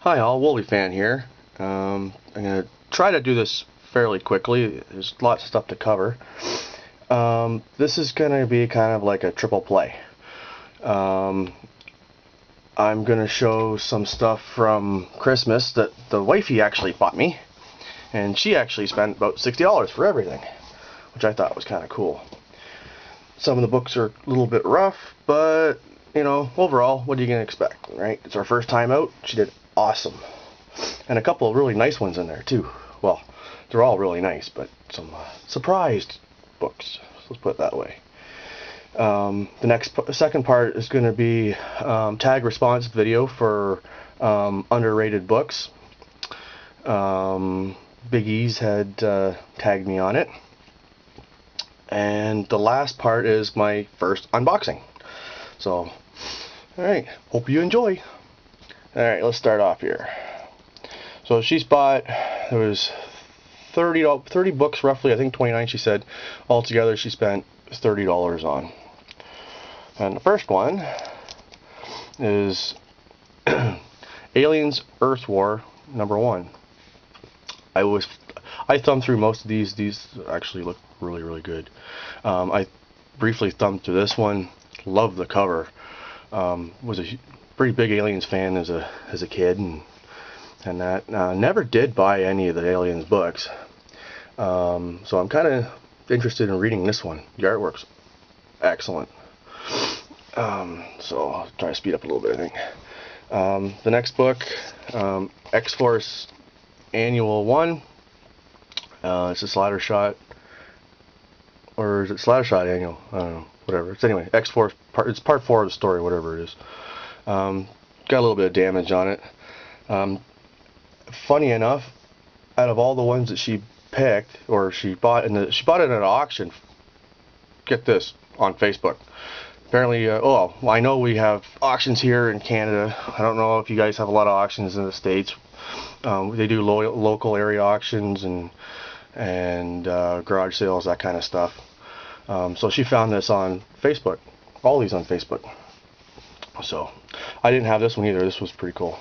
Hi all, Wooly Fan here. I'm going to try to do this fairly quickly. There's lots of stuff to cover. This is going to be kind of like a triple play. I'm going to show some stuff from Christmas that the wifey actually bought me, and she actually spent about $60 for everything, which I thought was kind of cool. Some of the books are a little bit rough, but you know, overall, what are you going to expect, right? It's our first time out. She did awesome. And a couple of really nice ones in there too. Well, they're all really nice, but some surprised books. Let's put it that way. The second part is going to be tag response video for underrated books. Big E's had tagged me on it. And the last part is my first unboxing. So, alright, hope you enjoy. Alright, let's start off here. So she's bought, there was 30 books roughly, I think 29 she said. Altogether she spent $30 on. And the first one is Aliens Earth War #1. I thumbed through most of these. These actually look really good. I briefly thumbed through this one. Loved the cover. Was a pretty big Aliens fan as a kid, and that never did buy any of the Aliens books. So I'm kind of interested in reading this one. The artwork's excellent. So I'll try to speed up a little bit, I think. The next book, X-Force Annual 1. It's a Slattershot, or is it Slattershot Annual? I don't know. Whatever. It's anyway, X-Force. It's part 4 of the story, whatever it is. Got a little bit of damage on it. Funny enough, out of all the ones that she picked, or she bought, she bought it at an auction. Get this, on Facebook. Apparently, I know we have auctions here in Canada. I don't know if you guys have a lot of auctions in the States. They do local area auctions and garage sales, that kind of stuff. So she found this on Facebook. All these on Facebook. So I didn't have this one either. This was pretty cool.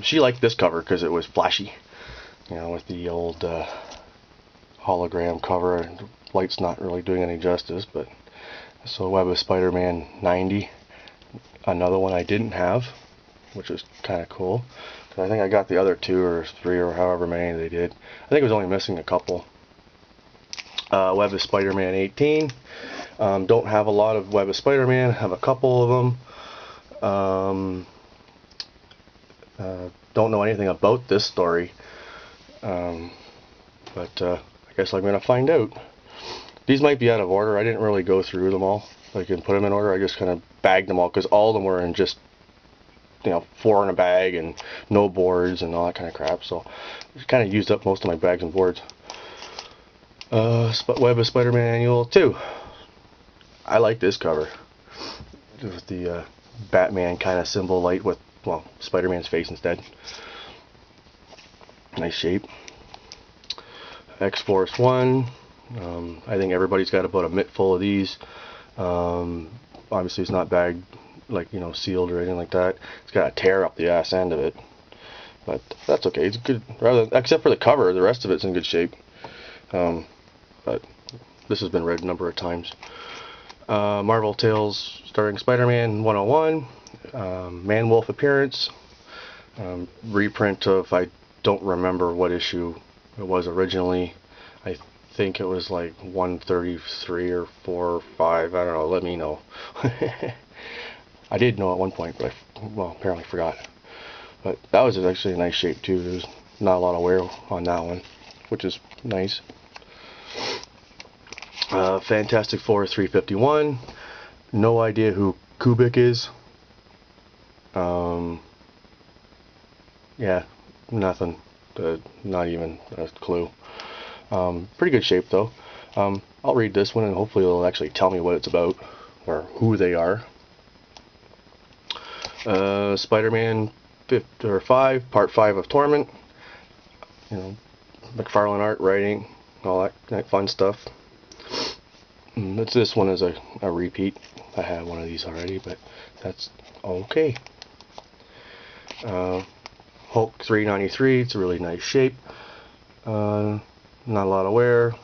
She liked this cover because it was flashy, you know, with the old hologram cover. The light's not really doing any justice, but so Web of Spider-Man 90, another one I didn't have, which is kind of cool. I think I got the other 2 or 3 or however many they did. I think it was only missing a couple. Web of Spider-Man 18. Don't have a lot of Web of Spider-Man. I have a couple of them. Don't know anything about this story, but I guess I'm gonna find out. These might be out of order. I didn't really go through them all, like, and put them in order. I just kind of bagged them all because all of them were in just, you know, 4 in a bag and no boards and all that kind of crap. So I kind of used up most of my bags and boards. Web of Spider-Man Annual 2. I like this cover with the Batman kind of symbol light with, well, Spider-Man's face instead. Nice shape. X-Force 1. I think everybody's got about a mitt full of these. Obviously it's not bagged, like, you know, sealed or anything like that. It's got a tear up the ass end of it, but that's okay. It's good, except for the cover. The rest of it's in good shape. But this has been read a number of times. Marvel Tales starring Spider-Man 101. Man-Wolf appearance. Reprint of, I don't remember what issue it was originally. I think it was like 133 or 4 or 5. I don't know. Let me know. I did know at one point, but apparently forgot. But that was actually a nice shape too. There's not a lot of wear on that one, which is nice. Fantastic Four 351. No idea who Kubik is. Yeah, nothing. Not even a clue. Pretty good shape though. I'll read this one and hopefully it'll actually tell me what it's about or who they are. Spider-Man 5, Part 5 of Torment. You know, McFarlane art, writing, all that fun stuff. This one is a repeat. I have one of these already, but that's okay. Hulk 393, it's a really nice shape. Not a lot of wear,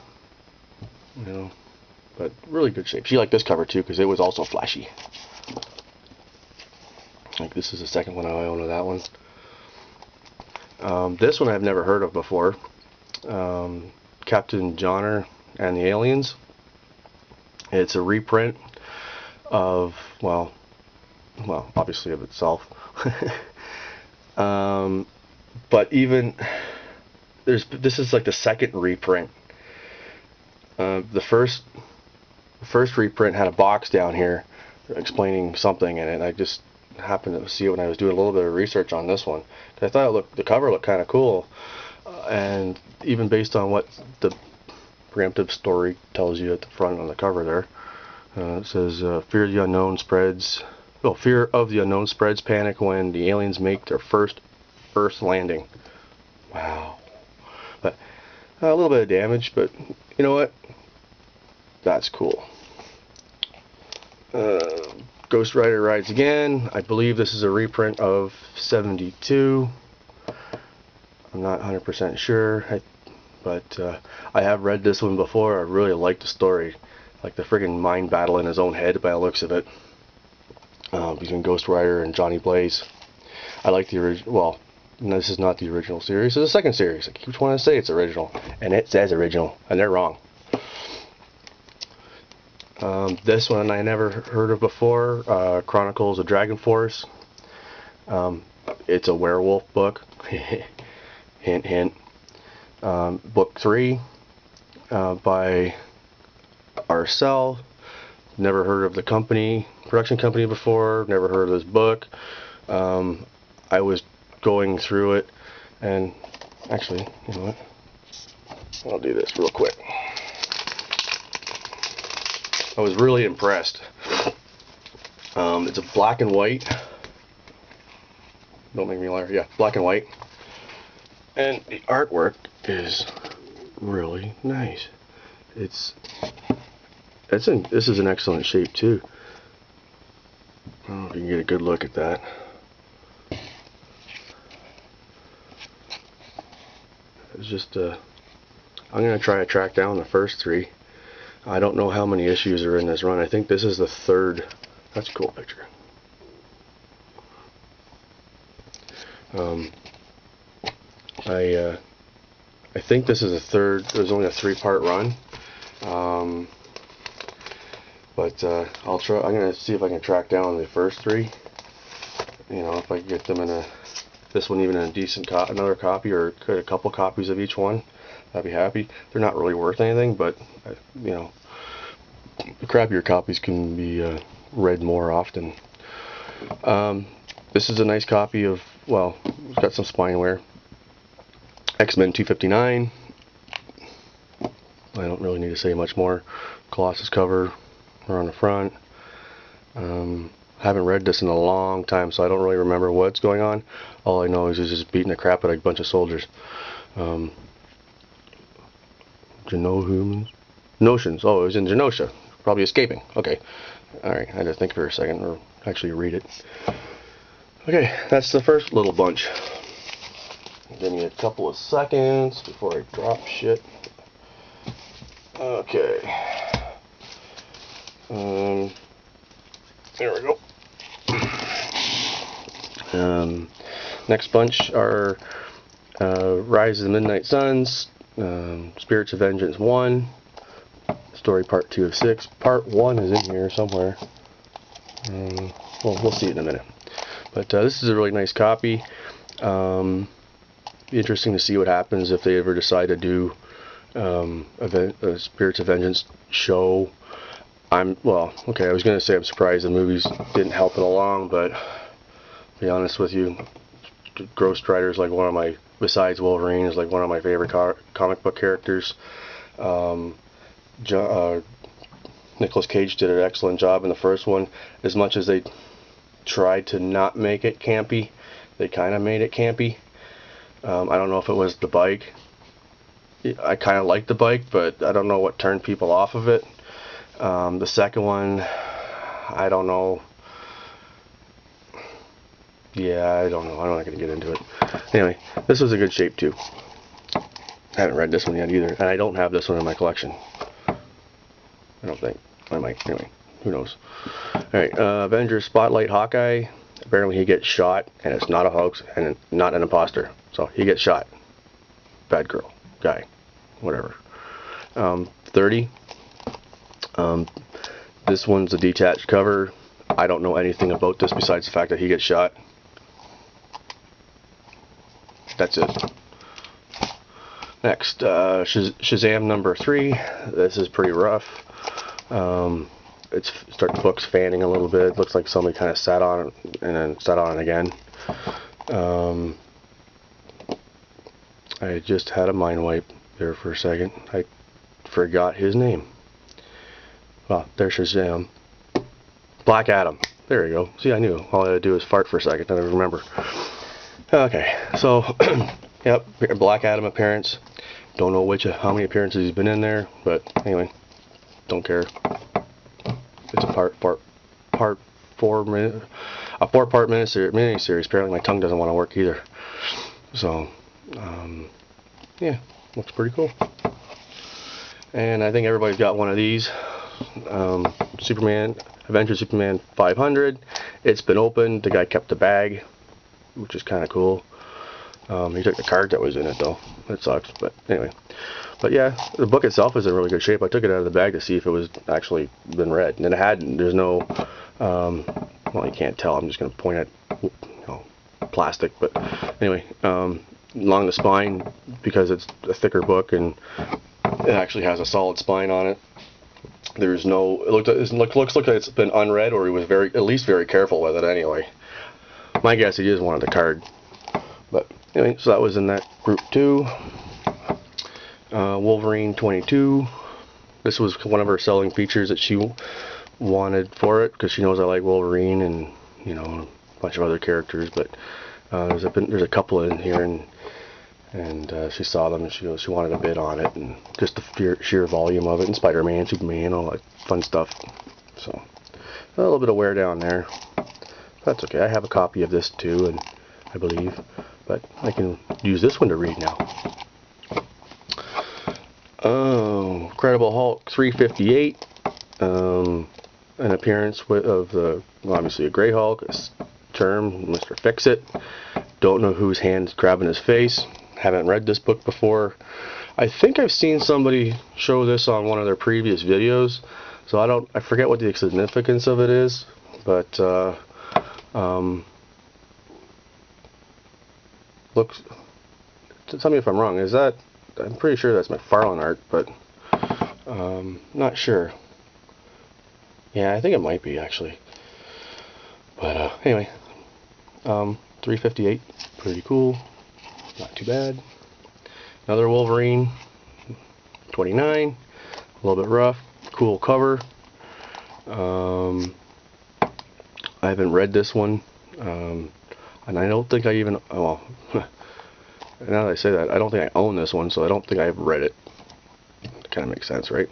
but really good shape. She liked this cover too because it was also flashy. Like, this is the second one I own of that one. This one I've never heard of before. Captain Johnner and the Aliens. It's a reprint of, well, obviously of itself. But even this is like the second reprint. The first reprint had a box down here explaining something in it. I just happened to see it when I was doing a little bit of research on this one. I thought the cover looked kind of cool, and even based on what the preemptive story tells you at the front on the cover there, it says fear of the unknown spreads panic when the aliens make their first Earth landing. Wow. But a little bit of damage, but you know what? That's cool. Ghost Rider Rides Again. I believe this is a reprint of 72. I'm not 100% sure, but I have read this one before. I really like the story, like the friggin' mind battle in his own head by the looks of it, between Ghost Rider and Johnny Blaze. I like the original. Well, no, this is not the original series. It's the second series. I keep wanting to say it's original, and it says original, and they're wrong. This one I never heard of before. Chronicles of Dragon Force. It's a werewolf book. Hint, hint. Book 3 by Arcel. Never heard of the production company before. Never heard of this book. I was going through it, and actually, you know what? I'll do this real quick. I was really impressed. It's a black and white. Don't make me laugh. Yeah, black and white. And the artwork is really nice. This is an excellent shape too. I don't know if you can get a good look at that. It's just I'm gonna try to track down the first 3. I don't know how many issues are in this run. I think this is the 3rd. That's a cool picture. I think this is the 3rd. There's only a 3-part run. But I'll try. I'm gonna see if I can track down the first 3. You know, if I can get them in this one even in a decent another copy, or a couple copies of each one, I'd be happy. They're not really worth anything, but you know, the crappier copies can be read more often. This is a nice copy of, well, it's got some spine wear. X-Men 259. I don't really need to say much more. Colossus cover on the front. Haven't read this in a long time, so I don't really remember what's going on. All I know is he's just beating the crap out of a bunch of soldiers. Notions. Oh, it was in Genosha. Probably escaping. Okay. Alright, I had to think for a second, or actually read it. Okay, that's the first little bunch. Give me a couple of seconds before I drop shit. Okay. There we go. Next bunch are Rise of the Midnight Suns, Spirits of Vengeance 1, story part 2 of 6. Part 1 is in here somewhere. Well, we'll see it in a minute. But this is a really nice copy. Be interesting to see what happens if they ever decide to do a Spirits of Vengeance show. Well, okay, I was going to say I'm surprised the movies didn't help it along, but to be honest with you, Ghost Rider is like one of my, besides Wolverine, is like one of my favorite comic book characters. Nicolas Cage did an excellent job in the first one. As much as they tried to not make it campy, they kind of made it campy. I don't know if it was the bike. I kind of liked the bike, but I don't know what turned people off of it. The second one, I don't know. Yeah, I don't know. I'm not going to get into it. Anyway, this was a good shape too. I haven't read this one yet either, and I don't have this one in my collection. I don't think. I might. Anyway, who knows? Alright, Avengers Spotlight Hawkeye. Apparently he gets shot, and it's not a hoax, and not an imposter. So he gets shot. Bad girl. Guy. Whatever. 30. This one's a detached cover. I don't know anything about this besides the fact that he gets shot. That's it. Next, Shazam number 3. This is pretty rough. The book's fanning a little bit. Looks like somebody kind of sat on it and then sat on it again. I just had a mind wipe there for a second. I forgot his name. Well, there's Shazam. Black Adam. There you go. See, I knew. All I had to do was fart for a second, and I remember. Okay, so, yep, Black Adam appearance. Don't know how many appearances he's been in there, but anyway, don't care. It's a four-part miniseries. Apparently, my tongue doesn't want to work either. So, yeah, looks pretty cool. And I think everybody's got one of these. Avengers Superman 500. It's been opened. The guy kept the bag, which is kind of cool. He took the card that was in it though. That sucks, but anyway. But yeah, the book itself is in really good shape. I took it out of the bag to see if it was actually been read, and it hadn't. There's no, well, you can't tell. I'm just going to point at, plastic. But anyway, along the spine, because it's a thicker book and it actually has a solid spine on it. There's no. It looks like it's been unread, or he was at least very careful with it. Anyway, my guess he just wanted the card. But anyway, so that was in that group too. Wolverine 22. This was one of her selling features that she wanted for it because she knows I like Wolverine and a bunch of other characters. But there's a couple in here, and she saw them and she wanted a bid on it, and just the sheer volume of it, and Spider-Man, Superman, all that fun stuff. So a little bit of wear down there. That's okay. I have a copy of this too, and I believe, but I can use this one to read now. Oh, Incredible Hulk 358. An appearance of obviously a Grey Hulk, term Mr. Fix-It. Don't know whose hand's grabbing his face. Haven't read this book before. I think I've seen somebody show this on one of their previous videos, so I forget what the significance of it is, but looks. Tell me if I'm wrong. I'm pretty sure that's McFarlane art, but not sure. Yeah, I think it might be actually. But anyway, 358, pretty cool. Not too bad. Another Wolverine 29, a little bit rough, cool cover. I haven't read this one, and I don't think I even, well, now that I say that, I don't think I own this one, so I don't think I've read it. Kind of makes sense, right?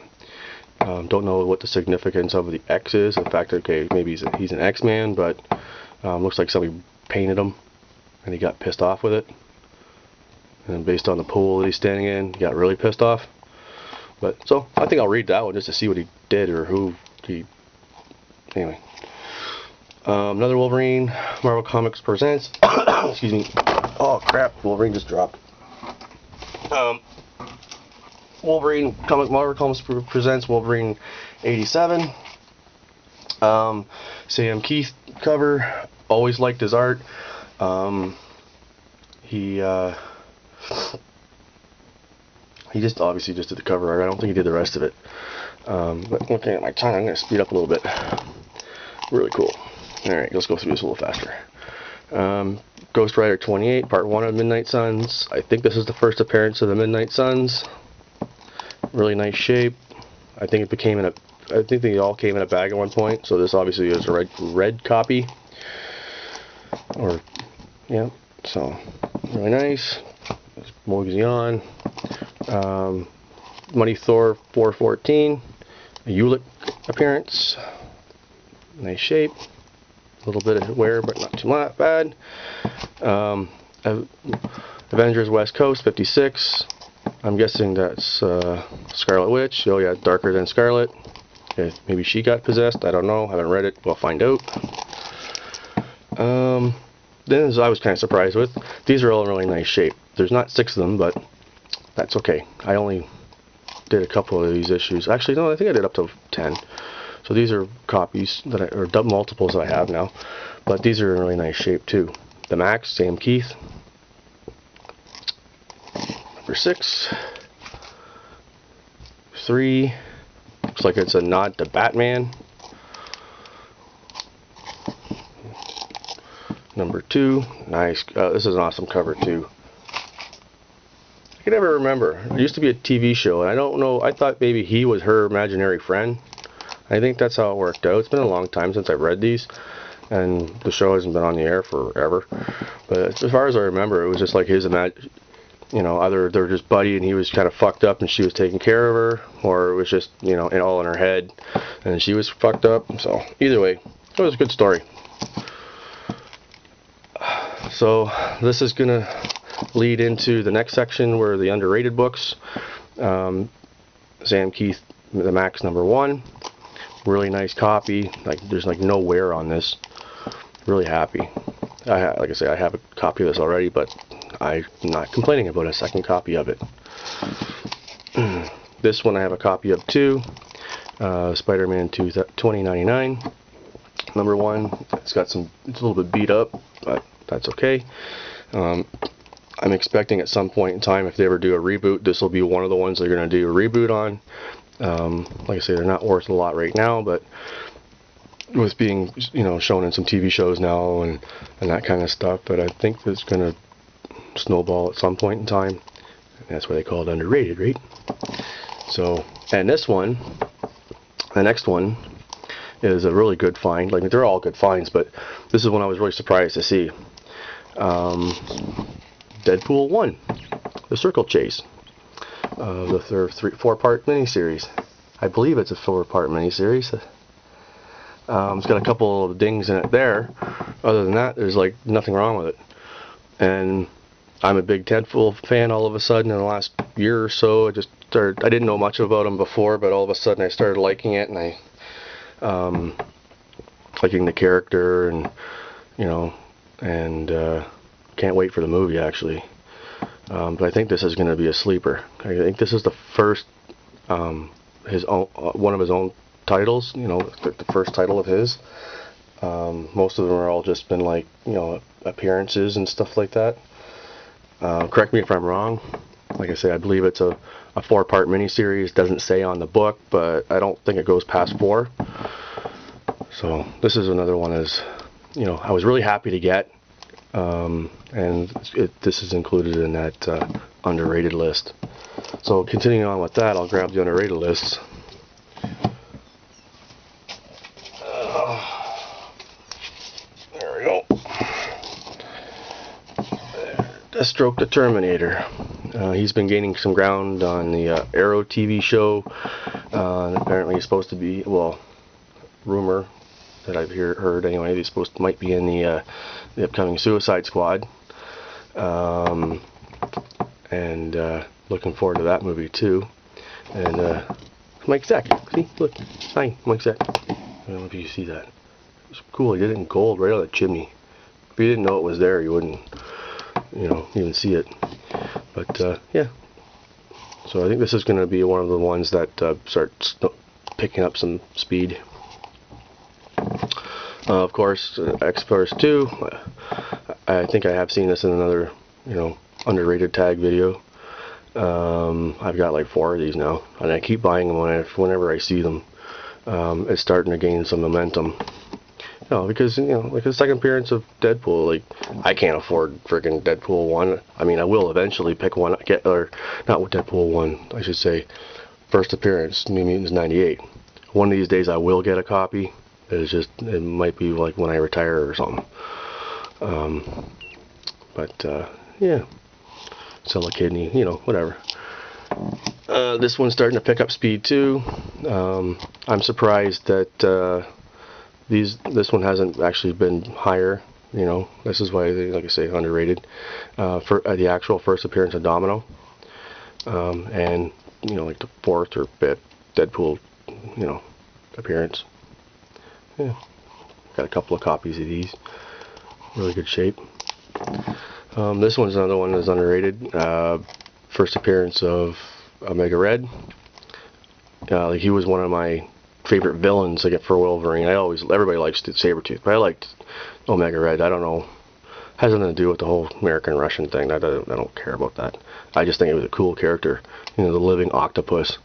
Don't know what the significance of the X is. The fact that, okay, maybe he's an X-Man, but looks like somebody painted him and he got pissed off with it. And based on the pool that he's standing in, he got really pissed off. But so I think I'll read that one just to see what he did or who he. Anyway, another Wolverine. Marvel Comics presents. Excuse me. Oh crap! Wolverine just dropped. Marvel Comics presents Wolverine 87. Sam Keith cover. Always liked his art. He just obviously just did the cover art. I don't think he did the rest of it. But looking at my time, I'm going to speed up a little bit. Really cool. Alright, let's go through this a little faster. Ghost Rider 28, part 1 of Midnight Suns. I think this is the first appearance of the Midnight Suns. Really nice shape. I think they all came in a bag at one point, so this obviously is a red copy. Or, yeah, so really nice. Mosey on. Money Thor 414. A Ulick appearance. Nice shape. little bit of wear, but not too bad. Avengers West Coast 56. I'm guessing that's Scarlet Witch. Oh yeah, darker than Scarlet. Okay, maybe she got possessed. I don't know. Haven't read it. We'll find out. Then, as I was kind of surprised with, these are all in really nice shape. There's not 6 of them, but that's okay. I only did a couple of these issues. Actually, no, I think I did up to 10. So these are copies that or multiples that I have now, but these are in really nice shape too. The Max, Sam Keith. Number 6. 3. Looks like it's a nod to Batman. Number 2. Nice. This is an awesome cover too. I can never remember. There used to be a TV show, and I don't know. I thought maybe he was her imaginary friend. I think that's how it worked out. It's been a long time since I've read these, and the show hasn't been on the air forever. But as far as I remember, it was just like his either they're just buddy and he was kind of fucked up and she was taking care of her, or it was just, all in her head and she was fucked up. So either way, it was a good story. So this is gonna lead into the next section where the underrated books. Sam Keith, the Max number 1. Really nice copy. Like there's like no wear on this. Really happy. Like I say, I have a copy of this already, but I'm not complaining about a second copy of it. This one I have a copy of too. Spider-Man 2 2099 number 1. It's a little bit beat up, but that's okay. I'm expecting at some point in time, if they ever do a reboot, this will be one of the ones they're going to do a reboot on. Like I say, they're not worth a lot right now, but with being shown in some TV shows now and that kind of stuff, but I think it's going to snowball at some point in time. And that's why they call it underrated, right? So, and this one, the next one, is a really good find. Like, they're all good finds, but this is one I was really surprised to see. Deadpool 1, The Circle Chase, the 4-part miniseries. I believe it's a 4-part miniseries. It's got a couple of dings in it there. Other than that, there's like nothing wrong with it. And I'm a big Deadpool fan all of a sudden in the last year or so. I didn't know much about him before, but all of a sudden I started liking it, and liking the character, and can't wait for the movie actually. But I think this is going to be a sleeper. I think this is the first one of his own titles, the first title of his. Most of them are all just been like, appearances and stuff like that. Correct me if I'm wrong. Like I say, I believe it's a 4-part miniseries. Doesn't say on the book, but I don't think it goes past 4. So this is another one I was really happy to get. And this is included in that underrated list. So continuing on with that, I'll grab the underrated lists. There we go. Deathstroke the Terminator. He's been gaining some ground on the Arrow TV show. Apparently he's supposed to be, rumor that I've heard anyway, he's might be in the upcoming Suicide Squad. And looking forward to that movie too. And Mike Zeck, see, look, hi, Mike Zeck. I don't know if you see that. It's cool. He did it in gold right on the chimney. If you didn't know it was there, you wouldn't, even see it. But yeah. So I think this is going to be one of the ones that starts picking up some speed. Of course, X-Force 2. I think I have seen this in another, underrated tag video. I've got like 4 of these now, and I keep buying them whenever I see them. It's starting to gain some momentum. Because like the second appearance of Deadpool, like I can't afford freaking Deadpool 1. I mean, I will eventually pick one, or not with Deadpool 1, I should say. First appearance, New Mutants 98. One of these days I will get a copy. It might be like when I retire or something. Yeah, sell a kidney, whatever. This one's starting to pick up speed too. I'm surprised that This one hasn't actually been higher. This is why they, like I say, underrated. For the actual first appearance of Domino, and like the fourth or fifth Deadpool, appearance. Yeah, got a couple of copies of these. Really good shape. This one's another one that's underrated. First appearance of Omega Red. He was one of my favorite villains to get for Wolverine. Everybody likes Sabretooth, but I liked Omega Red. I don't know, has nothing to do with the whole American Russian thing. I don't care about that. I just think it was a cool character. The living octopus.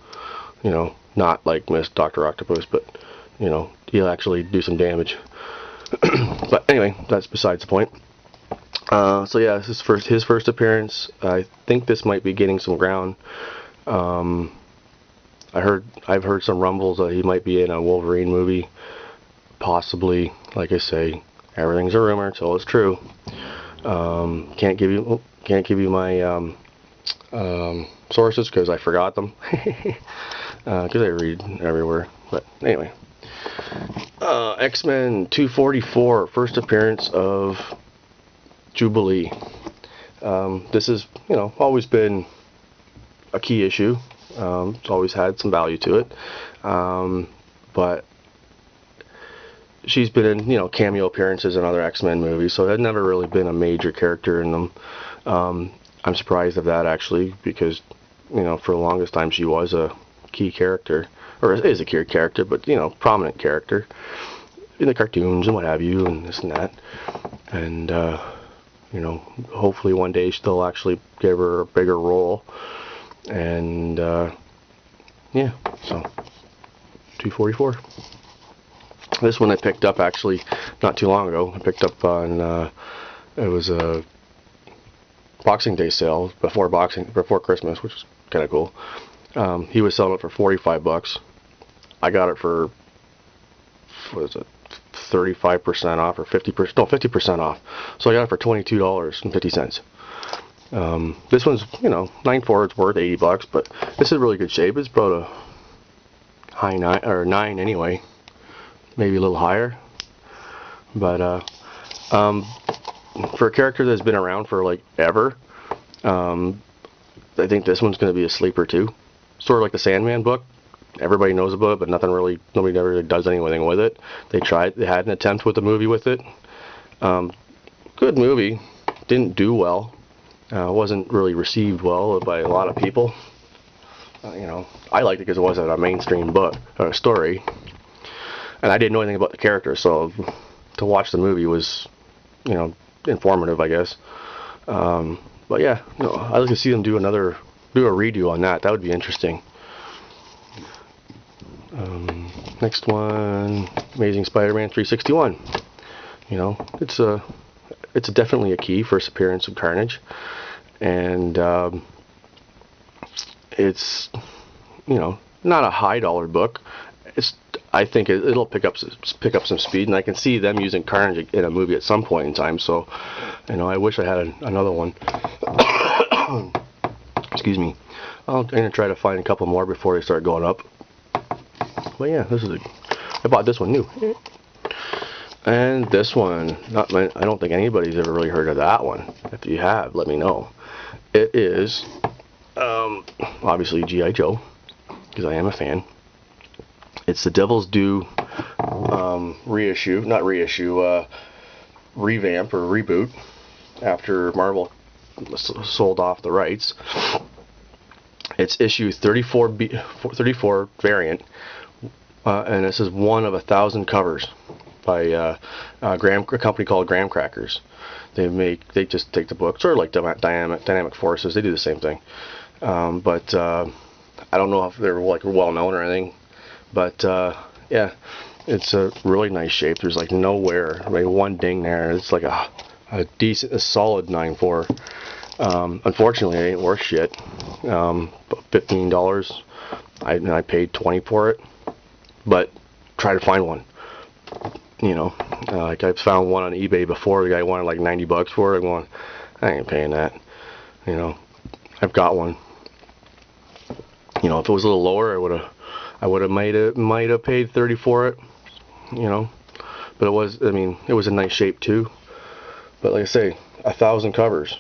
Not like Miss Dr. Octopus, but he'll actually do some damage. But anyway, that's besides the point. So yeah, this is his first appearance. I think this might be getting some ground. I've heard some rumbles that he might be in a Wolverine movie, possibly. Like I say, everything's a rumor until it's true. Can't give you my sources because I forgot them. Because I read everywhere. But anyway, X-Men 244, first appearance of Jubilee. This has always been a key issue. It's always had some value to it, but she's been in cameo appearances in other X-Men movies, so had never really been a major character in them. I'm surprised of that actually, because for the longest time she was a key character, or is a key character, but prominent character in the cartoons and what have you, and this and that, and hopefully one day they'll actually give her a bigger role. And yeah, so 244. This one I picked up actually not too long ago. I picked up on it was a Boxing Day sale before Christmas, which was kind of cool. He was selling it for $45. I got it for, what is it, 35% off or 50%? No, 50% off. So I got it for $22.50. This one's 9.4. It's worth $80, but this is really good shape. It's about a high 9 or 9 anyway, maybe a little higher. But for a character that's been around for like ever, I think this one's going to be a sleeper too. Sort of like the Sandman book. Everybody knows about it, but nobody ever really does anything with it. They had an attempt with the movie with it. Good movie, didn't do well. Wasn't really received well by a lot of people. I liked it because it wasn't a mainstream book or a story, and I didn't know anything about the character, so to watch the movie was, informative, I guess. But yeah, I'd like to see them do a redo on that. That would be interesting. Next one, Amazing Spider-Man 361. It's definitely a key first appearance of Carnage, and it's not a high dollar book. I think it'll pick up some speed, and I can see them using Carnage in a movie at some point in time. So I wish I had another one. Excuse me. I'm gonna try to find a couple more before they start going up. But yeah, I bought this one new. And this one, I don't think anybody's ever really heard of that one. If you have, let me know. It is, obviously G.I. Joe, because I am a fan. It's the Devil's Due revamp or reboot after Marvel sold off the rights. It's issue 34 variant, and this is one of 1,000 covers by a company called Graham Crackers. They just take the book, sort of like Dynamic Forces. They do the same thing, but I don't know if they're like well known or anything. But yeah, it's a really nice shape. There's like no wear, one ding there. It's like a solid 9.4. Unfortunately, it ain't worth shit. $15. I paid $20 for it, but try to find one. Like I found one on eBay before. The guy wanted like $90 for it. I'm going, I ain't paying that. I've got one. If it was a little lower, I might have paid $30 for it. but it was, I mean, it was in nice shape too. But like I say, 1,000 covers.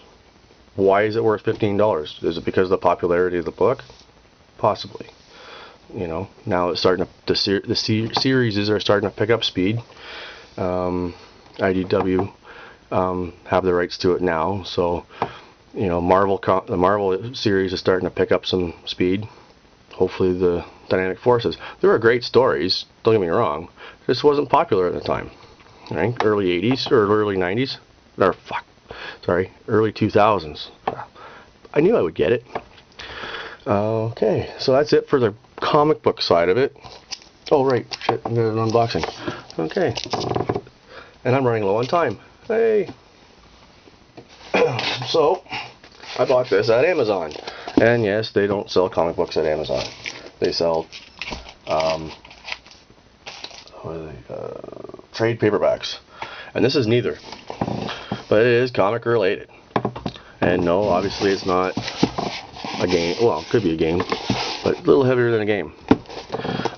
Why is it worth $15? Is it because of the popularity of the book? Possibly. You know, now it's starting to, the series are starting to pick up speed. IDW have the rights to it now, so you know, the Marvel series is starting to pick up some speed. Hopefully the Dynamic Forces. There were great stories, don't get me wrong. This wasn't popular at the time. Right? Early 80s or early 90s. Or early 2000s. I knew I would get it. Okay, so that's it for the comic book side of it. Oh right, shit, I'm doing an unboxing. Okay. And I'm running low on time. Hey. So, I bought this at Amazon. And yes, they don't sell comic books at Amazon. They sell trade paperbacks. And this is neither. But it is comic related. And no, obviously it's not a game. Well, it could be a game, but a little heavier than a game.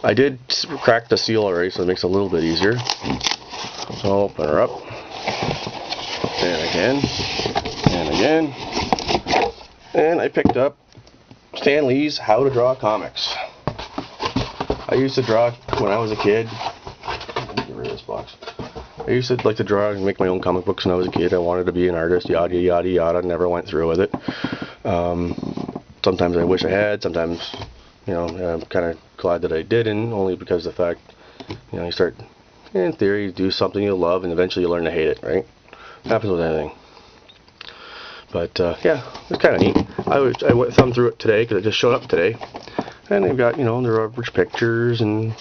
I did crack the seal already, so it makes it a little bit easier. So I'll open her up. And again. And again. And I picked up Stan Lee's How to Draw Comics. I used to draw when I was a kid. Get rid of this box. I used to like to draw and make my own comic books when I was a kid. I wanted to be an artist, yada yada yada. Never went through with it. Sometimes I wish I had. Sometimes, you know, I'm kind of glad that I didn't, only because of the fact, you know, you start, in theory, do something you love, and eventually you learn to hate it, right? Happens with anything. But yeah, it's kind of neat. I went thumbed through it today because it just showed up today, and they've got, you know, their average pictures and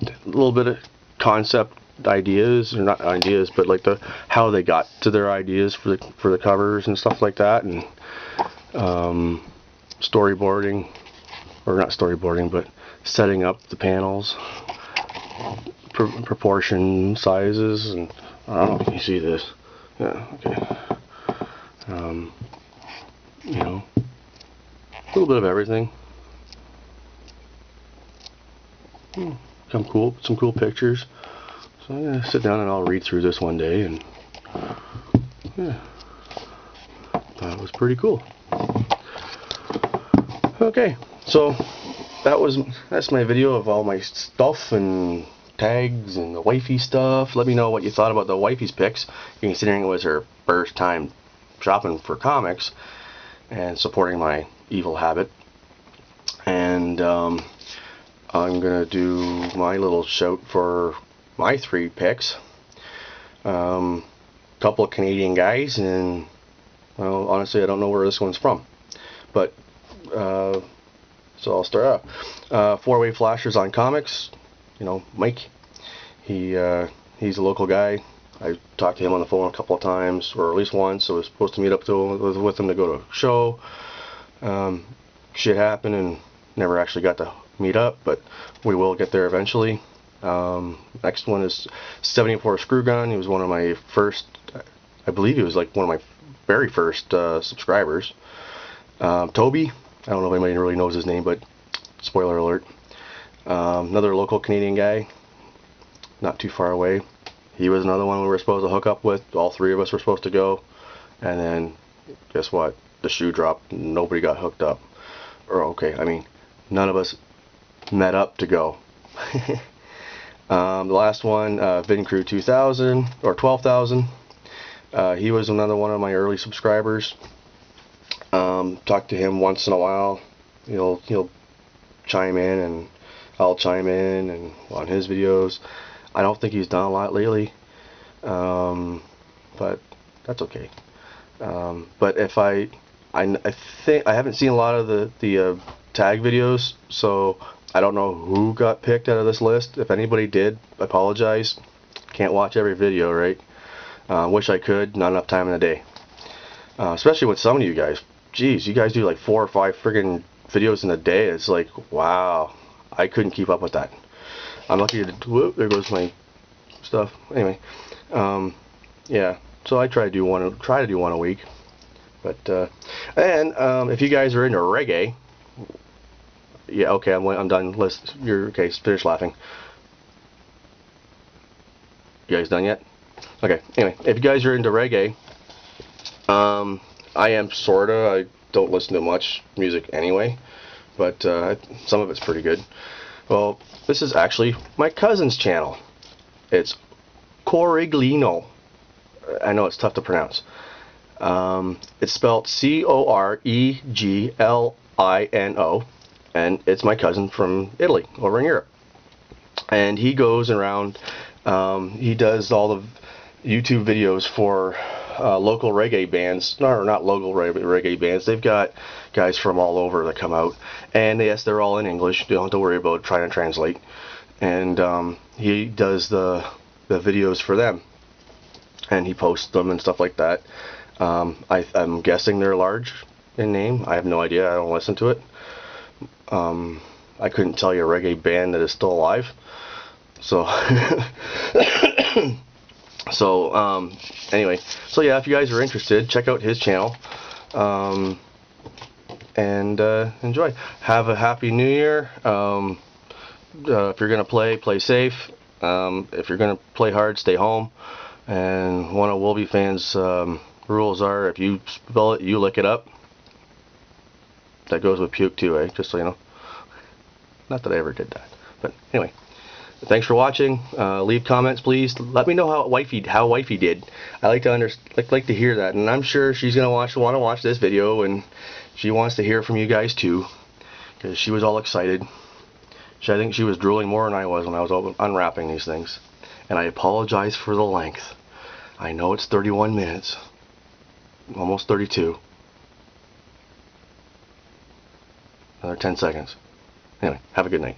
a little bit of concept ideas, or not ideas, but like how they got to their ideas for the covers and stuff like that, and storyboarding, or not storyboarding, but setting up the panels, proportion sizes, and I don't know if you see this. Yeah, okay. You know, a little bit of everything. Some cool pictures. So I'm gonna sit down and I'll read through this one day, and yeah, thought it was pretty cool. Okay, so that's my video of all my stuff and tags and the wifey stuff. Let me know what you thought about the wifey's picks, considering it was her first time shopping for comics and supporting my evil habit. And I'm gonna do my little shout for my 3 picks. Couple of Canadian guys, and well, honestly, I don't know where this one's from, but so I'll start out. 4-Way Flashers on Comics. You know, Mike. He's a local guy. I talked to him on the phone a couple of times, or at least once. So I was supposed to meet up with him to go to a show. Shit happened and never actually got to meet up, but we will get there eventually. Next one is 74 Screw Gun. He was one of my first, I believe he was like one of my very first subscribers. Toby, I don't know if anybody really knows his name, but spoiler alert. Another local Canadian guy, not too far away. He was another one we were supposed to hook up with. All 3 of us were supposed to go, and then guess what? The shoe dropped. Nobody got hooked up. Or okay, I mean, none of us met up to go. The last one, Vin Crew 2000 or 12,000. He was another one of my early subscribers. Talk to him once in a while. He'll chime in, and I'll chime in and on his videos. I don't think he's done a lot lately, but that's okay. But if I think I haven't seen a lot of the tag videos, so I don't know who got picked out of this list. If anybody did, I apologize. Can't watch every video, right? Wish I could. Not enough time in the day. Especially with some of you guys. Jeez, you guys do like 4 or 5 friggin' videos in a day. It's like, wow, I couldn't keep up with that. I'm lucky to. Whoop, there goes my stuff. Anyway, yeah. So I try to do one a week. But and if you guys are into reggae, yeah, okay, I'm done. You're okay. Finish laughing. You guys done yet? Okay. Anyway, if you guys are into reggae, I am sorta. I don't listen to much music anyway, but some of it's pretty good. Well, this is actually my cousin's channel. It's Coriglino. I know it's tough to pronounce. It's spelled Coreglino, and it's my cousin from Italy, over in Europe. And he goes around, he does all the YouTube videos for local reggae bands, or not local reggae bands. They've got guys from all over that come out, and yes, they're all in English. You don't have to worry about trying to translate. And he does the videos for them, and he posts them and stuff like that. I'm guessing they're large in name. I have no idea. I don't listen to it. I couldn't tell you a reggae band that is still alive. So, anyway, so yeah, if you guys are interested, check out his channel, and enjoy. Have a happy New Year. If you're gonna play safe. If you're gonna play hard, stay home. And one of Wolby fans' rules are, if you spell it, you lick it up. That goes with puke too, eh? Just so you know. Not that I ever did that, but anyway. Thanks for watching. Leave comments, please. Let me know how wifey did. I like to like to hear that, and I'm sure she's gonna want to watch this video, and she wants to hear from you guys too, because she was all excited. I think she was drooling more than I was when I was unwrapping these things. And I apologize for the length. I know it's 31 minutes, almost 32. Another 10 seconds. Anyway, have a good night.